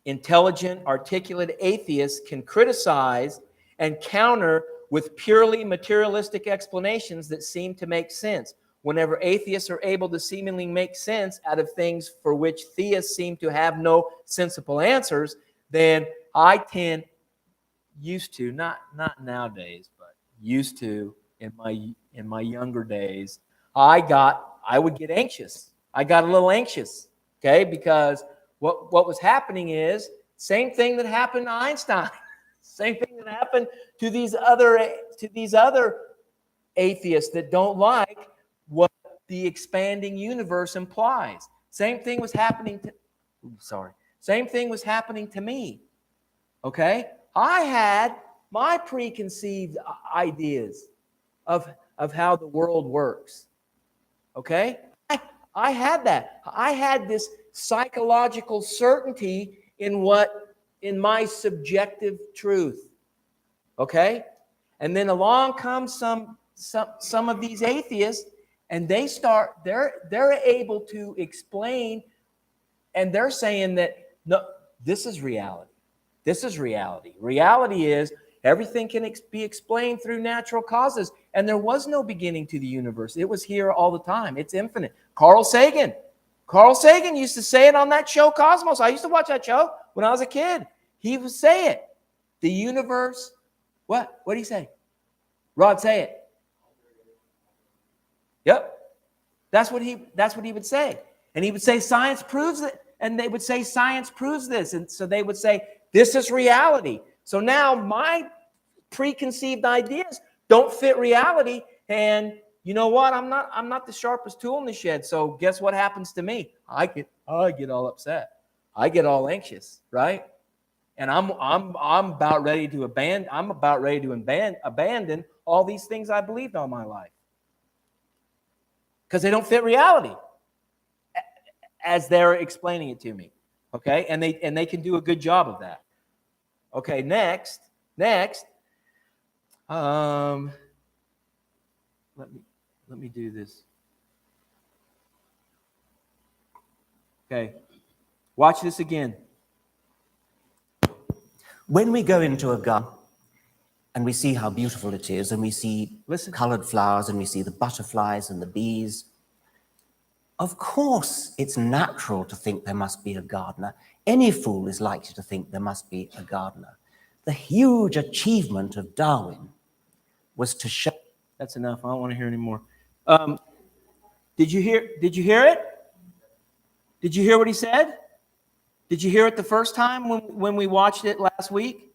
intelligent, articulate atheists can criticize and counter with purely materialistic explanations that seem to make sense. Whenever atheists are able to seemingly make sense out of things for which theists seem to have no sensible answers, then I used to, not nowadays, but used to in my younger days, I would get anxious. I got a little anxious, okay, because what was happening is same thing that happened to Einstein, same thing that happened to these other atheists that don't like what the expanding universe implies. Same thing was happening to me. Okay? I had my preconceived ideas of how the world works. Okay? I had that. I had this psychological certainty in my subjective truth. Okay? And then along comes some of these atheists, and they're able to explain, and they're saying that no, this is reality. This is reality. Reality is everything can be explained through natural causes, and there was no beginning to the universe. It was here all the time. It's infinite. Carl Sagan used to say it on that show Cosmos. I used to watch that show when I was a kid. He would say it. The universe. What? What did he say? Rod, say it. Yep. That's what he would say. And he would say science proves it. And they would say science proves this. And so they would say this is reality. So now my preconceived ideas don't fit reality. And you know what? I'm not the sharpest tool in the shed. So guess what happens to me? I get all upset. I get all anxious, right? And I'm about ready to abandon all these things I believed all my life. Because they don't fit reality as they're explaining it to me. Okay? And they can do a good job of that. Okay, next. Let me do this. Okay. Watch this again. When we go into a garden and we see how beautiful it is, and we see colored flowers, and we see the butterflies and the bees, Of course, it's natural to think there must be a gardener. Any fool is likely to think there must be a gardener. The huge achievement of Darwin was to show. That's enough. I don't want to hear any more. Did you hear it? Did you hear what he said? Did you hear it the first time when we watched it last week?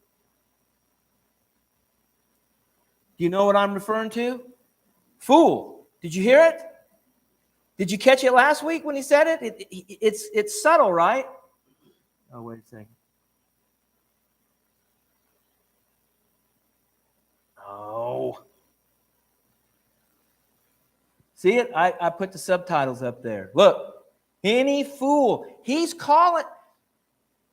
Do you know what I'm referring to? Fool. Did you hear it? Did you catch it last week when he said it? It's subtle, right? Oh, wait a second. Oh. See it? I put the subtitles up there. Look, any fool. He's calling.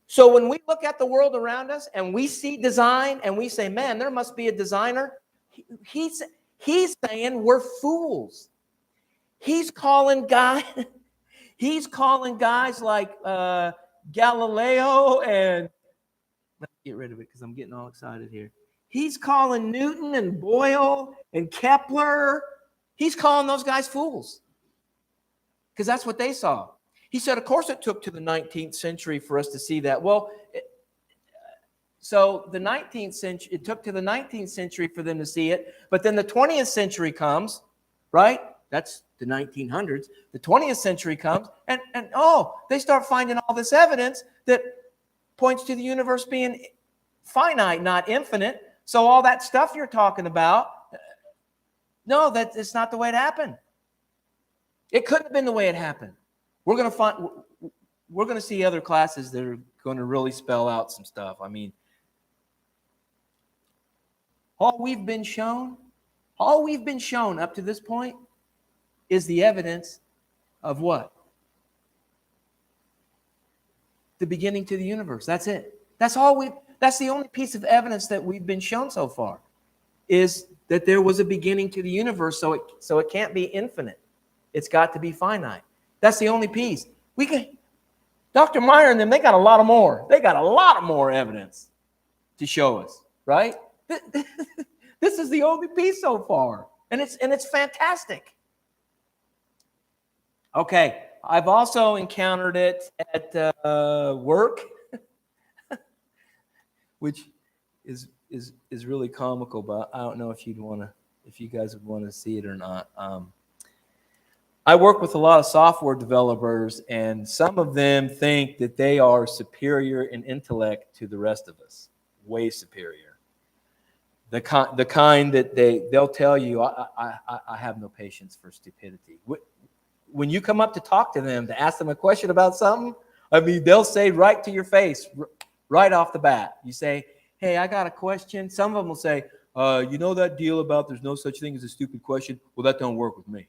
So when we look at the world around us and we see design and we say, man, there must be a designer, he's saying we're fools. He's calling guys like Galileo and let's get rid of it because I'm getting all excited here. He's calling Newton and Boyle and Kepler. He's calling those guys fools because that's what they saw. He said, of course, it took to the 19th century for us to see that. Well, so the 19th century, it took to the 19th century for them to see it. But then the 20th century comes, right? That's the 1900s. The 20th century comes, and they start finding all this evidence that points to the universe being finite, not infinite. So all that stuff you're talking about, no, it's not the way it happened. It couldn't have been the way it happened. We're going to see other classes that are going to really spell out some stuff. I mean, all we've been shown up to this point is the evidence of what? The beginning to the universe. That's it. That's the only piece of evidence that we've been shown so far is that there was a beginning to the universe, so it can't be infinite. It's got to be finite. That's the only piece. Dr. Meyer and them, they got a lot of more. They got a lot of more evidence to show us, right? This is the only piece so far, and it's fantastic. Okay, I've also encountered it at work, which is really comical, but I don't know if you guys would want to see it or not. I work with a lot of software developers, and some of them think that they are superior in intellect to the rest of us, way superior. The kind that they'll tell you, I have no patience for stupidity. When you come up to talk to them, to ask them a question about something, I mean, they'll say right to your face, right off the bat. You say, hey, I got a question. Some of them will say, you know that deal about there's no such thing as a stupid question? Well, that don't work with me.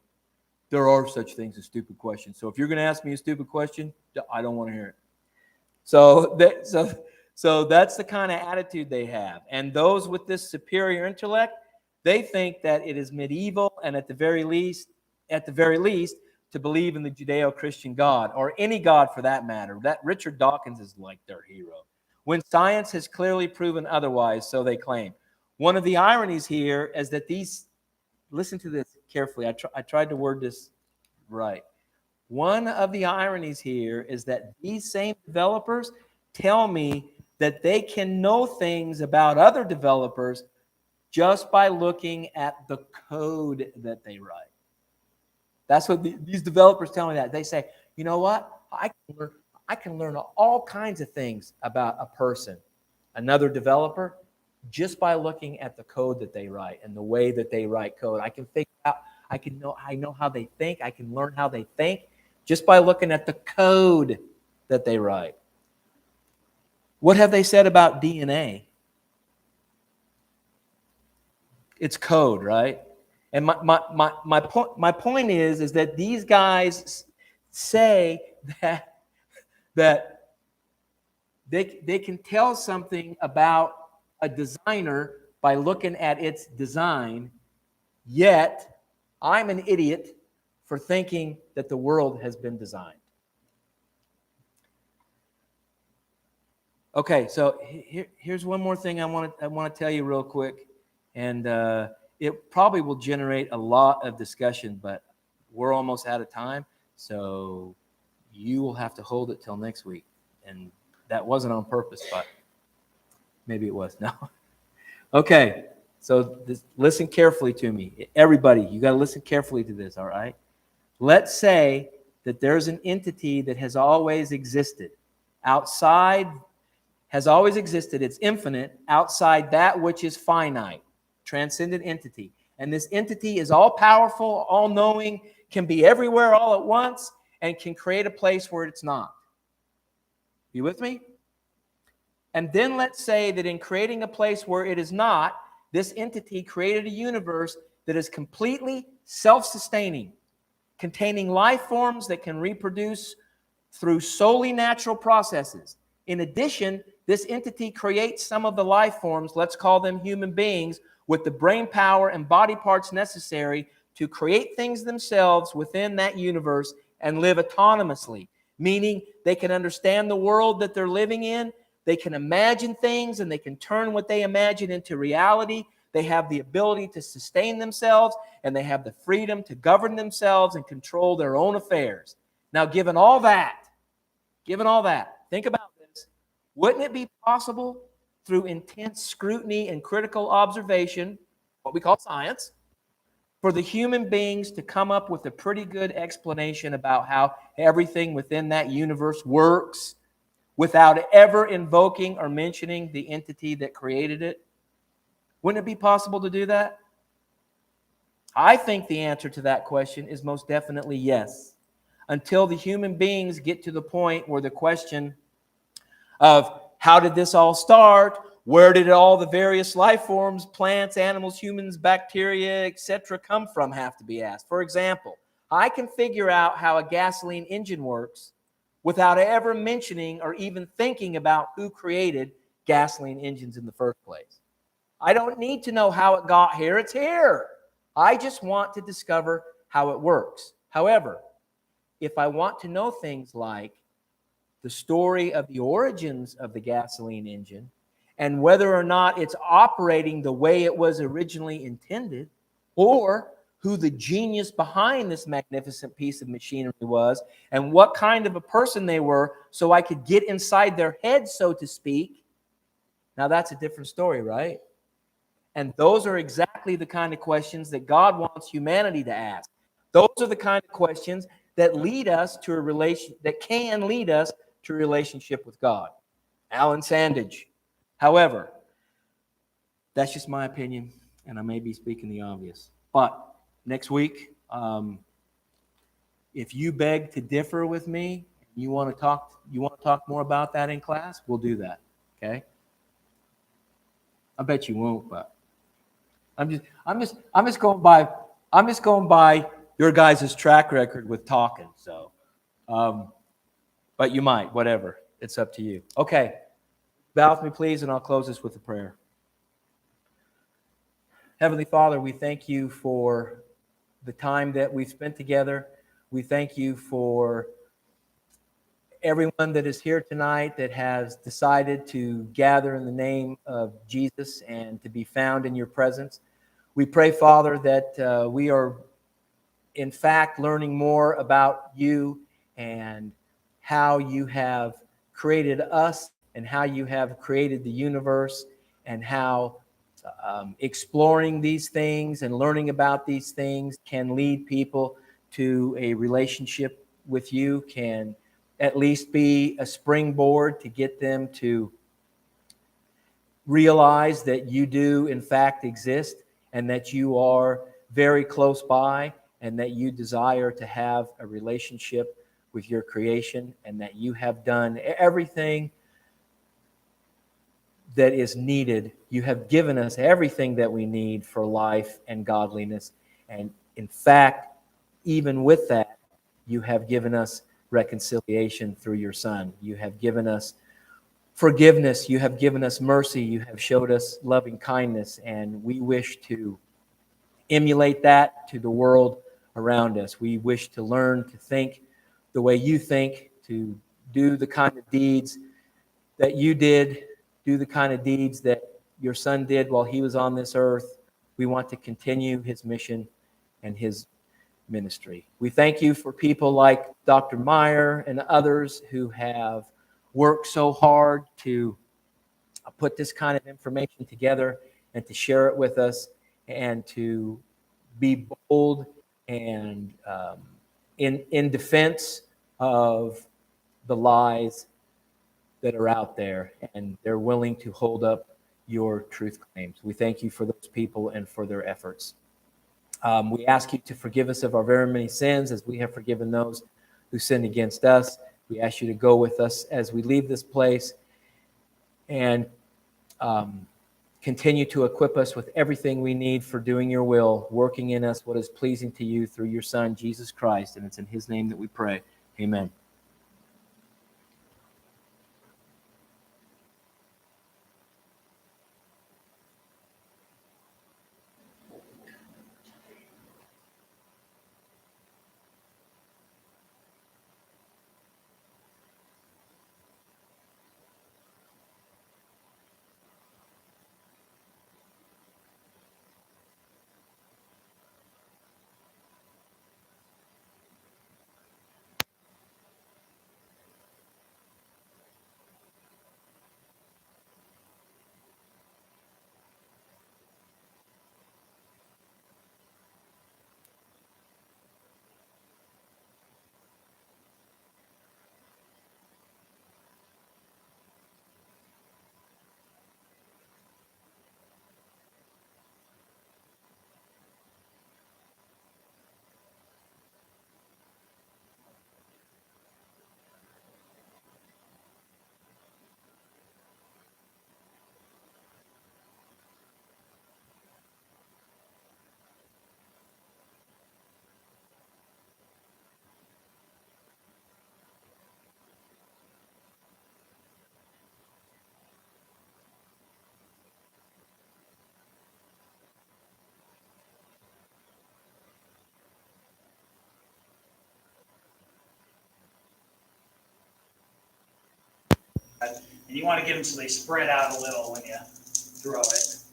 There are such things as stupid questions. So if you're going to ask me a stupid question, I don't want to hear it. So that's the kind of attitude they have. And those with this superior intellect, they think that it is medieval and at the very least, to believe in the Judeo-Christian God, or any God for that matter. That Richard Dawkins is like their hero. When science has clearly proven otherwise, so they claim. One of the ironies here is that listen to this carefully. I tried to word this right. One of the ironies here is that these same developers tell me that they can know things about other developers just by looking at the code that they write. That's what these developers tell me that. They say, you know what? I can learn all kinds of things about a person, another developer, just by looking at the code that they write and the way that they write code. I can figure out, I know how they think. I can learn how they think just by looking at the code that they write. What have they said about DNA? It's code, right? And my point is that these guys say that they can tell something about a designer by looking at its design, yet I'm an idiot for thinking that the world has been designed. Okay, so here's one more thing I want to tell you real quick, and it probably will generate a lot of discussion, but we're almost out of time. So you will have to hold it till next week. And that wasn't on purpose, but maybe it was. No. Okay. So listen carefully to me. Everybody, you got to listen carefully to this, all right? Let's say that there's an entity that has always existed outside, has always existed. It's infinite outside that which is finite, transcendent entity. And this entity is all powerful, all knowing, can be everywhere all at once, and can create a place where it's not. You with me? And then let's say that in creating a place where it is not, this entity created a universe that is completely self-sustaining, containing life forms that can reproduce through solely natural processes. In addition, this entity creates some of the life forms, let's call them human beings, with the brain power and body parts necessary to create things themselves within that universe and live autonomously, meaning they can understand the world that they're living in, they can imagine things, and they can turn what they imagine into reality. They have the ability to sustain themselves, and they have the freedom to govern themselves and control their own affairs. Now, given all that, think about this. Wouldn't it be possible through intense scrutiny and critical observation, what we call science, for the human beings to come up with a pretty good explanation about how everything within that universe works without ever invoking or mentioning the entity that created it? Wouldn't it be possible to do that? I think the answer to that question is most definitely yes. Until the human beings get to the point where the question of how did this all start, where did all the various life forms, plants, animals, humans, bacteria, etc. come from have to be asked. For example, I can figure out how a gasoline engine works without ever mentioning or even thinking about who created gasoline engines in the first place. I don't need to know how it got here. It's here. I just want to discover how it works. However, if I want to know things like the story of the origins of the gasoline engine and whether or not it's operating the way it was originally intended, or who the genius behind this magnificent piece of machinery was, and what kind of a person they were, so I could get inside their head, so to speak. Now that's a different story, right? And those are exactly the kind of questions that God wants humanity to ask. Those are the kind of questions that lead us to a relation, that can lead us to a relationship with God. Alan Sandage. However, that's just my opinion, and I may be speaking the obvious. But next week, if you beg to differ with me, you want to talk more about that in class, we'll do that. Okay? I bet you won't, but I'm just going by your guys' track record with talking. So, but you might, whatever. It's up to you. Okay, bow with me, please, and I'll close this with a prayer. Heavenly Father, we thank you for the time that we've spent together. We thank you for everyone that is here tonight that has decided to gather in the name of Jesus and to be found in your presence. We pray, Father, that we are, in fact, learning more about you and how you have created us and how you have created the universe, and how exploring these things and learning about these things can lead people to a relationship with you, can at least be a springboard to get them to realize that you do in fact exist, and that you are very close by, and that you desire to have a relationship with your creation, and that you have done everything that is needed. You have given us everything that we need for life and godliness. And in fact, even with that, you have given us reconciliation through your Son. You have given us forgiveness. You have given us mercy. You have showed us loving kindness. And we wish to emulate that to the world around us. We wish to learn to think the way you think, to do the kind of deeds that you did, do the kind of deeds that your Son did while he was on this earth. We want to continue his mission and his ministry. We thank you for people like Dr. Meyer and others who have worked so hard to put this kind of information together and to share it with us and to be bold and in defense of the lies that are out there, and they're willing to hold up your truth claims. We thank you for those people and for their efforts. We ask you to forgive us of our very many sins as we have forgiven those who sinned against us. We ask you to go with us as we leave this place and continue to equip us with everything we need for doing your will, working in us what is pleasing to you through your Son, Jesus Christ. And it's in his name that we pray. Amen. And you want to give them so they spread out a little when you throw it.